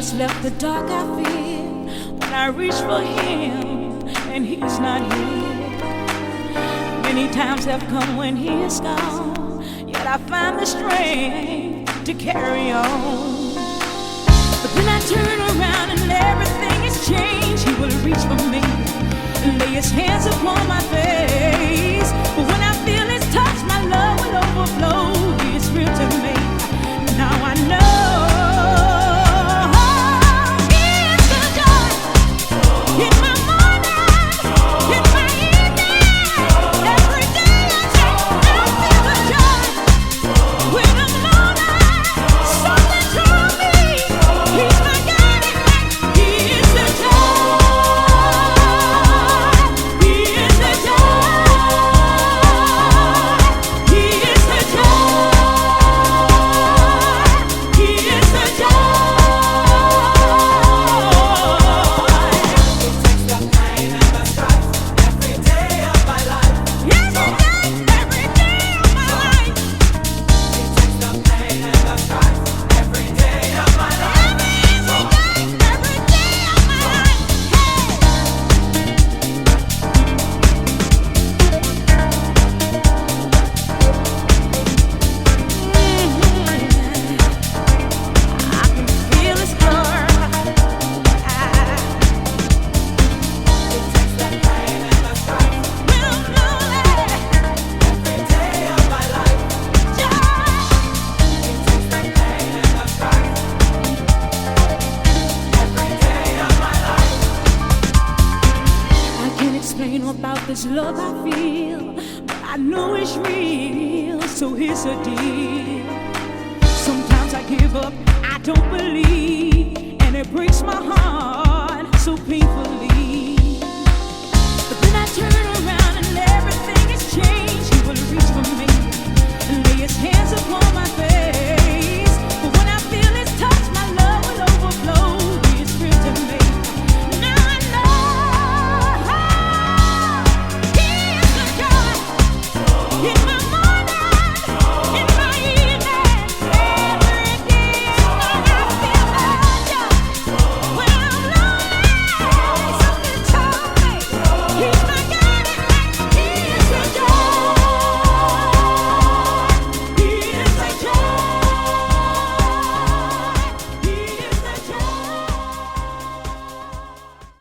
has left the dark I feel when I reach for him and he's not here. Many times have come when he is gone, yet I find the strength to carry on. But then I turn around and everything has changed. He will reach for me and lay his hands upon my face. But when I feel his touch, my love will overflow. He is real to me. Now I know. About this love I feel, but I know it's real, so here's the deal. Sometimes I give up, I don't believe, and it breaks my heart so painfully. But then I turn around and everything has changed. He will reach for me and lay his hands upon